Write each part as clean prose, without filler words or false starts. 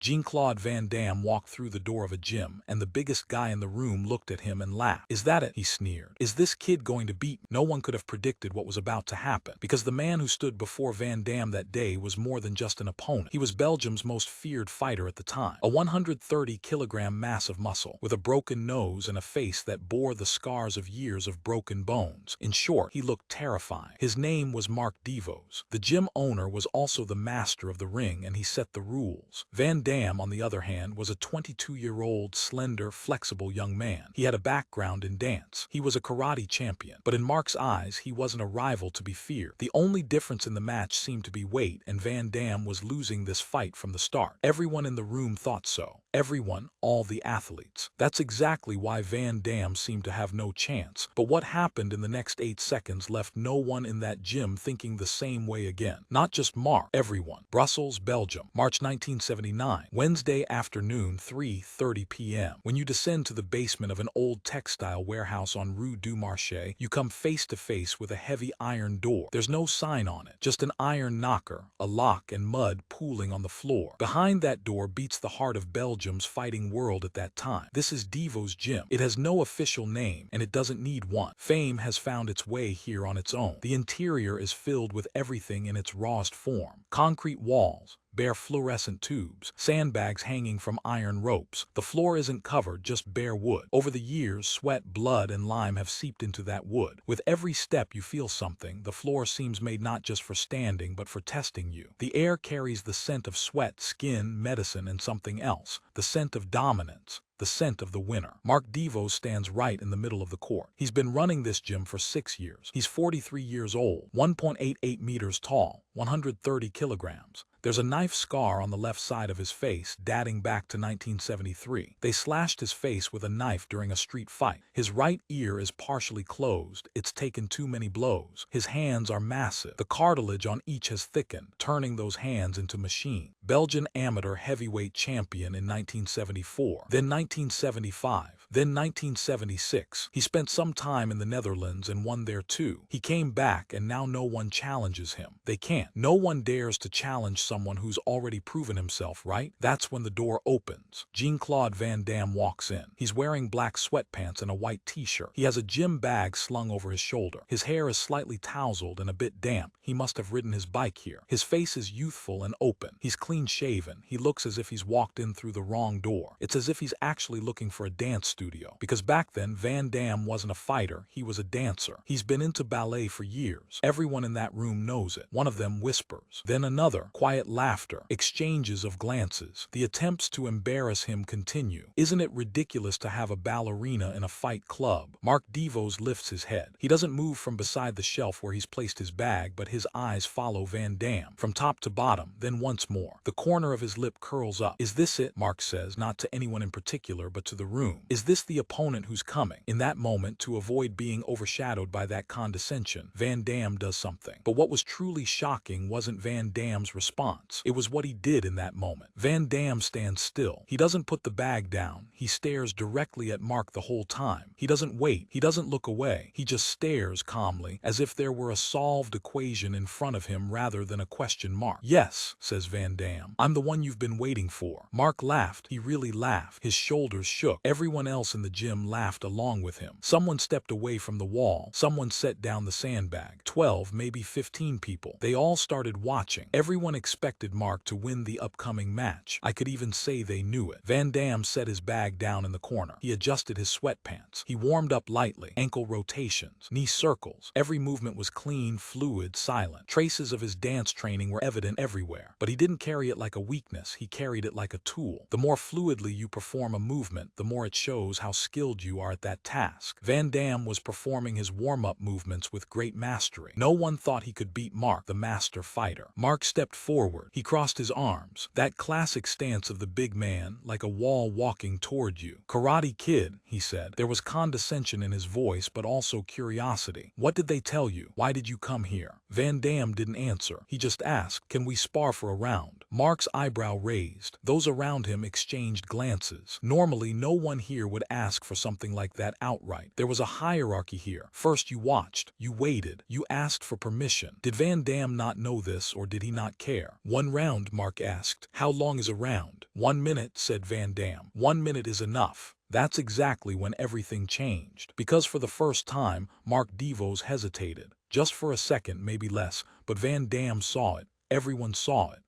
Jean-Claude Van Damme walked through the door of a gym, and the biggest guy in the room looked at him and laughed. "Is that it?" he sneered. "Is this kid going to beat me?" No one could have predicted what was about to happen, because the man who stood before Van Damme that day was more than just an opponent. He was Belgium's most feared fighter at the time, a 130-kilogram mass of muscle, with a broken nose and a face that bore the scars of years of broken bones. In short, he looked terrifying. His name was Mark Devos. The gym owner was also the master of the ring, and he set the rules. Van Damme, on the other hand, was a 22-year-old, slender, flexible young man. He had a background in dance. He was a karate champion, but in Mark's eyes, he wasn't a rival to be feared. The only difference in the match seemed to be weight, and Van Damme was losing this fight from the start. Everyone in the room thought so. Everyone, all the athletes. That's exactly why Van Damme seemed to have no chance. But what happened in the next 8 seconds left no one in that gym thinking the same way again. Not just Mark, everyone. Brussels, Belgium, March 1979, Wednesday afternoon, 3:30 p.m. When you descend to the basement of an old textile warehouse on Rue du Marché, you come face to face with a heavy iron door. There's no sign on it, just an iron knocker, a lock, and mud pooling on the floor. Behind that door beats the heart of Belgium's fighting world at that time. This is Devos' gym. It has no official name, and it doesn't need one. Fame has found its way here on its own. The interior is filled with everything in its rawest form. Concrete walls, bare fluorescent tubes, sandbags hanging from iron ropes. The floor isn't covered, just bare wood. Over the years, sweat, blood, and lime have seeped into that wood. With every step you feel something. The floor seems made not just for standing, but for testing you. The air carries the scent of sweat, skin, medicine, and something else. The scent of dominance. The scent of the winner. Mark Devos stands right in the middle of the court. He's been running this gym for 6 years. He's 43 years old, 1.88 meters tall, 130 kilograms. There's a knife scar on the left side of his face, dating back to 1973. They slashed his face with a knife during a street fight. His right ear is partially closed. It's taken too many blows. His hands are massive. The cartilage on each has thickened, turning those hands into machine. Belgian amateur heavyweight champion in 1974, then 1975, then 1976. He spent some time in the Netherlands and won there too. He came back, and now no one challenges him. They can't. No one dares to challenge someone who's already proven himself, right? That's when the door opens. Jean-Claude Van Damme walks in. He's wearing black sweatpants and a white t-shirt. He has a gym bag slung over his shoulder. His hair is slightly tousled and a bit damp. He must have ridden his bike here. His face is youthful and open. He's clean-shaven. He looks as if he's walked in through the wrong door. It's as if he's actually looking for a dance studio. Because back then, Van Damme wasn't a fighter, he was a dancer. He's been into ballet for years. Everyone in that room knows it. One of them whispers. Then another. Quiet laughter. Exchanges of glances. The attempts to embarrass him continue. Isn't it ridiculous to have a ballerina in a fight club? Mark Devos lifts his head. He doesn't move from beside the shelf where he's placed his bag, but his eyes follow Van Damme, from top to bottom, then once more. The corner of his lip curls up. "Is this it?" Mark says, not to anyone in particular, but to the room. "Is this the opponent who's coming?" In that moment, to avoid being overshadowed by that condescension, Van Damme does something. But what was truly shocking wasn't Van Damme's response. It was what he did in that moment. Van Damme stands still. He doesn't put the bag down. He stares directly at Mark the whole time. He doesn't wait. He doesn't look away. He just stares calmly, as if there were a solved equation in front of him rather than a question mark. "Yes," says Van Damme. "I'm the one you've been waiting for." Mark laughed. He really laughed. His shoulders shook. Everyone else in the gym laughed along with him. Someone stepped away from the wall. Someone set down the sandbag. 12, maybe 15 people. They all started watching. Everyone expected Mark to win the upcoming match. I could even say they knew it. Van Damme set his bag down in the corner. He adjusted his sweatpants. He warmed up lightly. Ankle rotations, knee circles. Every movement was clean, fluid, silent. Traces of his dance training were evident everywhere. But he didn't carry it like a weakness. He carried it like a tool. The more fluidly you perform a movement, the more it shows how skilled you are at that task. Van Damme was performing his warm-up movements with great mastery. No one thought he could beat Mark, the master fighter. Mark stepped forward. He crossed his arms. That classic stance of the big man, like a wall walking toward you. "Karate Kid," he said. There was condescension in his voice, but also curiosity. "What did they tell you? Why did you come here?" Van Damme didn't answer. He just asked, "Can we spar for a round?" Mark's eyebrow raised. Those around him exchanged glances. Normally, no one here would would ask for something like that outright. There was a hierarchy here. First you watched, you waited, you asked for permission. Did Van Damme not know this, or did he not care? 1 round, Mark asked. How long is a round? 1 minute, said Van Damme. 1 minute is enough. That's exactly when everything changed. Because for the first time, Mark DeVos hesitated. Just for a second, maybe less, but Van Damme saw it. Everyone saw it.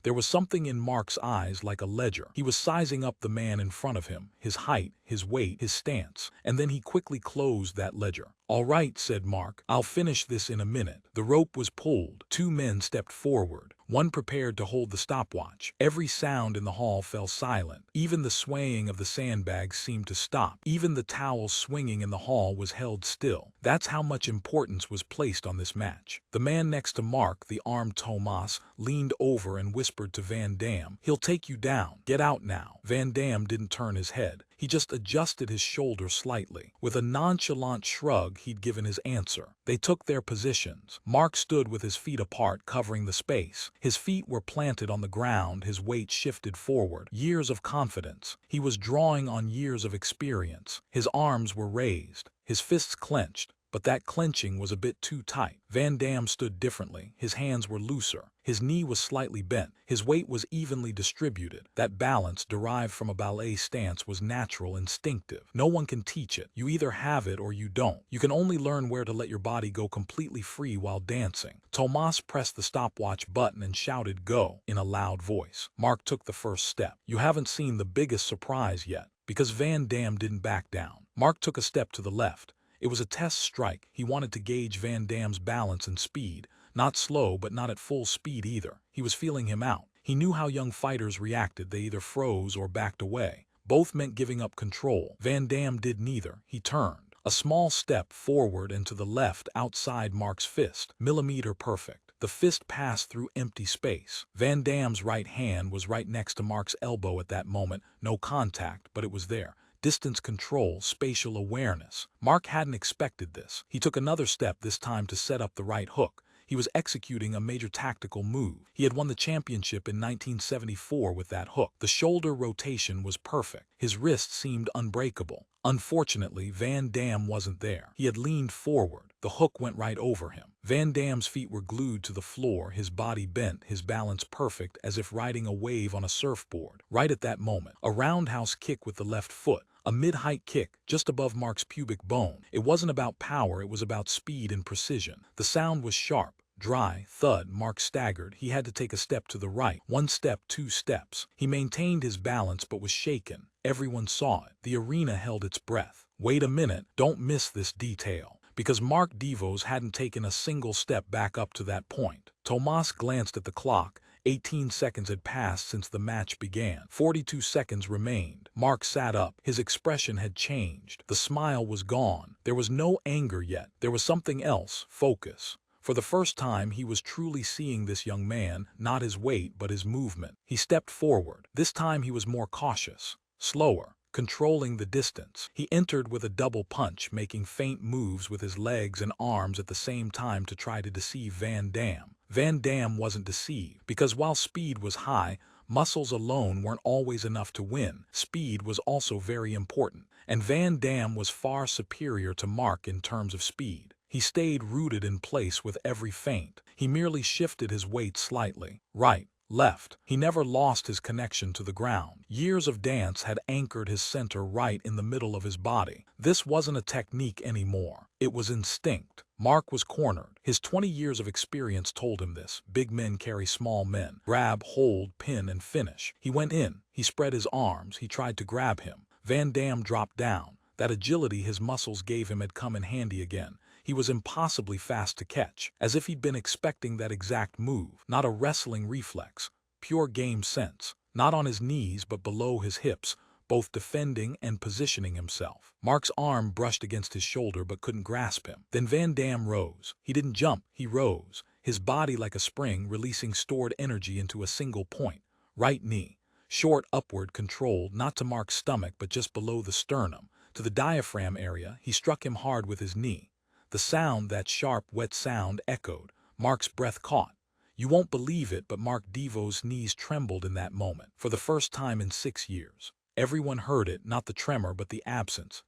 There was something in Mark's eyes like a ledger. He was sizing up the man in front of him, his height, his weight, his stance, and then he quickly closed that ledger. All right, said Mark, I'll finish this in a minute. The rope was pulled. 2 men stepped forward. One prepared to hold the stopwatch. Every sound in the hall fell silent. Even the swaying of the sandbags seemed to stop. Even the towel swinging in the hall was held still. That's how much importance was placed on this match. The man next to Mark, the armed Tomas, leaned over and whispered to Van Damme, "He'll take you down. Get out now." Van Damme didn't turn his head. He just adjusted his shoulder slightly. With a nonchalant shrug, he'd given his answer. They took their positions. Mark stood with his feet apart, covering the space. His feet were planted on the ground, his weight shifted forward. Years of confidence. He was drawing on years of experience. His arms were raised, his fists clenched, but that clenching was a bit too tight. Van Damme stood differently. His hands were looser. His knee was slightly bent. His weight was evenly distributed. That balance, derived from a ballet stance, was natural, instinctive. No one can teach it. You either have it or you don't. You can only learn where to let your body go completely free while dancing. Tomas pressed the stopwatch button and shouted, "Go," in a loud voice. Mark took the first step. You haven't seen the biggest surprise yet, because Van Damme didn't back down. Mark took a step to the left. It was a test strike. He wanted to gauge Van Damme's balance and speed. Not slow, but not at full speed either. He was feeling him out. He knew how young fighters reacted. They either froze or backed away. Both meant giving up control. Van Damme did neither. He turned. A small step forward and to the left outside Mark's fist. Millimeter perfect. The fist passed through empty space. Van Damme's right hand was right next to Mark's elbow at that moment. No contact, but it was there. Distance control, spatial awareness. Mark hadn't expected this. He took another step, this time to set up the right hook. He was executing a major tactical move. He had won the championship in 1974 with that hook. The shoulder rotation was perfect. His wrist seemed unbreakable. Unfortunately, Van Damme wasn't there. He had leaned forward. The hook went right over him. Van Damme's feet were glued to the floor, his body bent, his balance perfect, as if riding a wave on a surfboard. Right at that moment, a roundhouse kick with the left foot. A mid-height kick, just above Mark's pubic bone. It wasn't about power, it was about speed and precision. The sound was sharp, dry, thud. Mark staggered. He had to take a step to the right. 1 step, 2 steps. He maintained his balance but was shaken. Everyone saw it. The arena held its breath. Wait a minute, don't miss this detail. Because Mark DeVos hadn't taken a single step back up to that point. Tomas glanced at the clock. 18 seconds had passed since the match began. 42 seconds remained. Mark sat up. His expression had changed. The smile was gone. There was no anger yet. There was something else. Focus. For the first time, he was truly seeing this young man, not his weight, but his movement. He stepped forward. This time he was more cautious, slower, controlling the distance. He entered with a double punch, making feint moves with his legs and arms at the same time to try to deceive Van Damme. Van Damme wasn't deceived, because while speed was high, muscles alone weren't always enough to win. Speed was also very important, and Van Damme was far superior to Mark in terms of speed. He stayed rooted in place with every feint. He merely shifted his weight slightly. Right, left. He never lost his connection to the ground. Years of dance had anchored his center right in the middle of his body. This wasn't a technique anymore. It was instinct. Mark was cornered. His 20 years of experience told him this. Big men carry small men. Grab, hold, pin, and finish. He went in. He spread his arms. He tried to grab him. Van Damme dropped down. That agility his muscles gave him had come in handy again. He was impossibly fast to catch, as if he'd been expecting that exact move. Not a wrestling reflex, pure game sense. Not on his knees but below his hips, both defending and positioning himself. Mark's arm brushed against his shoulder but couldn't grasp him. Then Van Damme rose. He didn't jump, he rose, his body like a spring, releasing stored energy into a single point. Right knee. Short, upward, controlled, not to Mark's stomach but just below the sternum. To the diaphragm area, he struck him hard with his knee. The sound, that sharp, wet sound, echoed. Mark's breath caught. You won't believe it, but Mark DeVos' knees trembled in that moment, for the first time in 6 years. Everyone heard it, not the tremor but the absence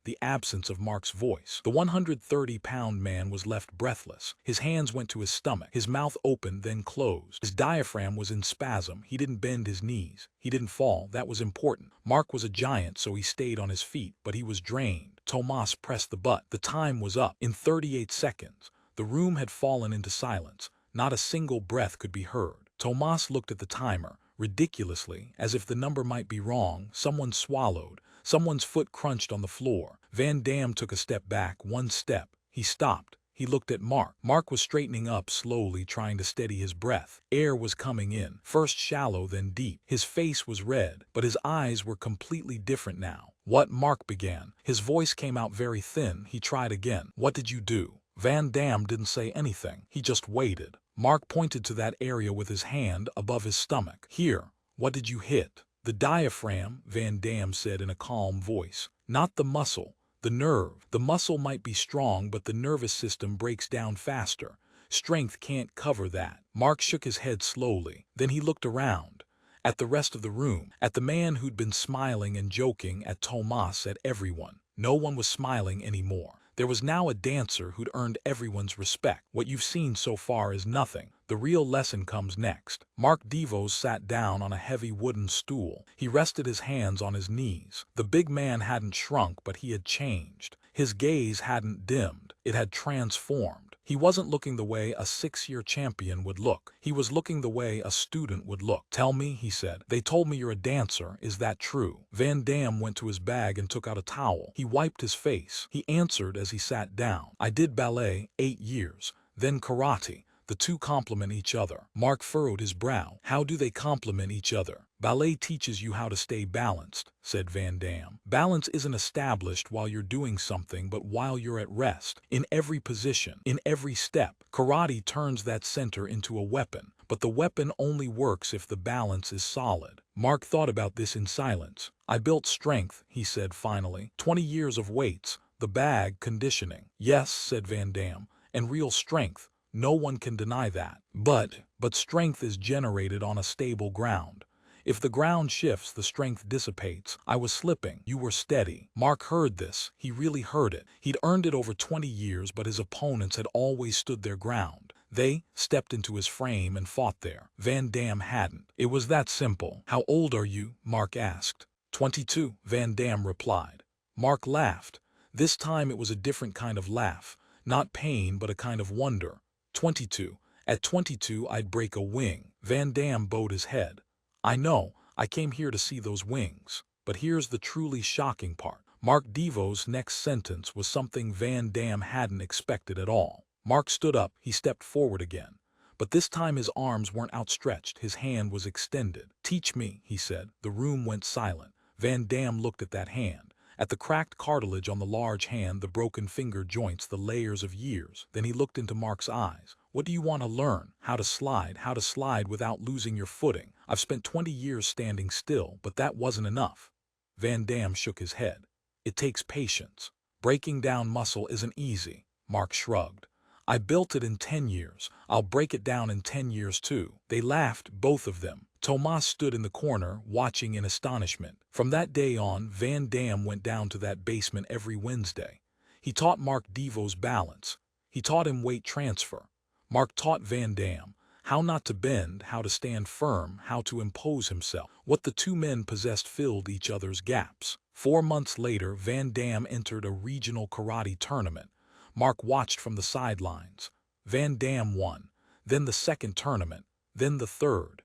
of Mark's voice. The 130-pound man was left breathless. His hands went to his stomach. His mouth opened, then closed. His diaphragm was in spasm. He didn't bend his knees. He didn't fall. That was important. Mark was a giant, so he stayed on his feet, but he was drained. Tomas pressed the button. The time was up. In 38 seconds, the room had fallen into silence. Not a single breath could be heard. Tomas looked at the timer. Ridiculously, as if the number might be wrong, someone swallowed. Someone's foot crunched on the floor. Van Damme took a step back, one step. He stopped. He looked at Mark. Mark was straightening up slowly, trying to steady his breath. Air was coming in, first shallow, then deep. His face was red, but his eyes were completely different now. "What?" Mark began. His voice came out very thin. He tried again. "What did you do?" Van Damme didn't say anything. He just waited. Mark pointed to that area with his hand above his stomach. "Here, what did you hit?" "The diaphragm," Van Damme said in a calm voice. "Not the muscle, the nerve. The muscle might be strong, but the nervous system breaks down faster. Strength can't cover that." Mark shook his head slowly. Then he looked around. At the rest of the room. At the man who'd been smiling and joking, at Tomas, at everyone. No one was smiling anymore. There was now a dancer who'd earned everyone's respect. "What you've seen so far is nothing. The real lesson comes next." Mark Devos sat down on a heavy wooden stool. He rested his hands on his knees. The big man hadn't shrunk, but he had changed. His gaze hadn't dimmed. It had transformed. He wasn't looking the way a 6-year champion would look. He was looking the way a student would look. "Tell me," he said. "They told me you're a dancer. Is that true?" Van Damme went to his bag and took out a towel. He wiped his face. He answered as he sat down. "I did ballet 8 years, then karate. The two complement each other." Mark furrowed his brow. "How do they complement each other?" "Ballet teaches you how to stay balanced," said Van Damme. "Balance isn't established while you're doing something, but while you're at rest. In every position, in every step. Karate turns that center into a weapon, but the weapon only works if the balance is solid." Mark thought about this in silence. "I built strength," he said finally. 20 years of weights, the bag, conditioning." "Yes," said Van Damme, "and real strength. No one can deny that. But strength is generated on a stable ground. If the ground shifts, the strength dissipates." "I was slipping. You were steady." Mark heard this. He really heard it. He'd earned it over 20 years, but his opponents had always stood their ground. They stepped into his frame and fought there. Van Damme hadn't. It was that simple. "How old are you?" Mark asked. 22, Van Damme replied. Mark laughed. This time it was a different kind of laugh. Not pain, but a kind of wonder. 22. At 22 I'd break a wing. Van Damme bowed his head. "I know, I came here to see those wings. But here's the truly shocking part." Mark Devos' next sentence was something Van Damme hadn't expected at all. Mark stood up. He stepped forward again. But this time his arms weren't outstretched. His hand was extended. "Teach me," he said. The room went silent. Van Damme looked at that hand. At the cracked cartilage on the large hand, the broken finger joints, the layers of years. Then he looked into Mark's eyes. "What do you want to learn?" How to slide without losing your footing. I've spent 20 years standing still, but that wasn't enough." Van Damme shook his head. "It takes patience. Breaking down muscle isn't easy." Mark shrugged. "I built it in 10 years. I'll break it down in 10 years too." They laughed, both of them. Tomas stood in the corner, watching in astonishment. From that day on, Van Damme went down to that basement every Wednesday. He taught Mark Devos balance. He taught him weight transfer. Mark taught Van Damme how not to bend, how to stand firm, how to impose himself. What the two men possessed filled each other's gaps. 4 months later, Van Damme entered a regional karate tournament. Mark watched from the sidelines. Van Damme won. Then the second tournament. Then the third.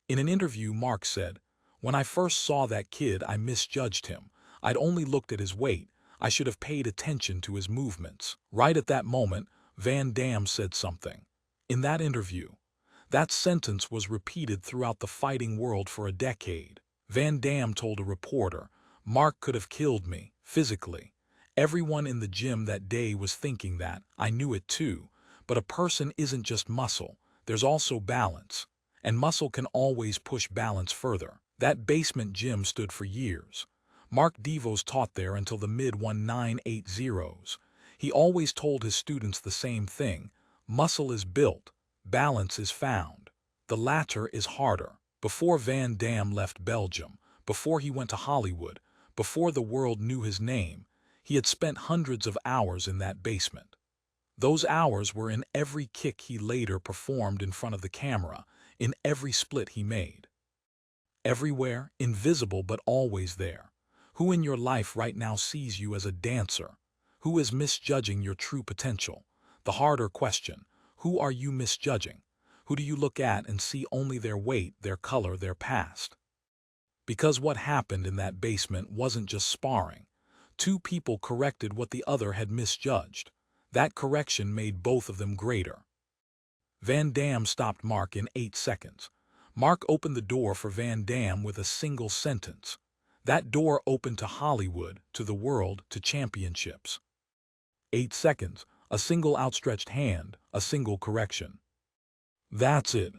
In an interview, Mark said, "When I first saw that kid, I misjudged him. I'd only looked at his weight. I should have paid attention to his movements." Right at that moment, Van Damme said something. In that interview, that sentence was repeated throughout the fighting world for a decade. Van Damme told a reporter, "Mark could have killed me, physically. Everyone in the gym that day was thinking that. I knew it too. But a person isn't just muscle. There's also balance. And muscle can always push balance further." That basement gym stood for years. Mark Devos taught there until the mid-1980s. He always told his students the same thing. Muscle is built. Balance is found. The latter is harder. Before Van Damme left Belgium, before he went to Hollywood, Before the world knew his name, he had spent hundreds of hours in that basement. Those hours were in every kick he later performed in front of the camera, in every split he made. Everywhere, invisible but always there. Who in your life right now sees you as a dancer? Who is misjudging your true potential? The harder question, who are you misjudging? Who do you look at and see only their weight, their color, their past? Because what happened in that basement wasn't just sparring. Two people corrected what the other had misjudged. That correction made both of them greater. Van Damme stopped Mark in 8 seconds. Mark opened the door for Van Damme with a single sentence. That door opened to Hollywood, to the world, to championships. 8 seconds, a single outstretched hand, a single correction. That's it.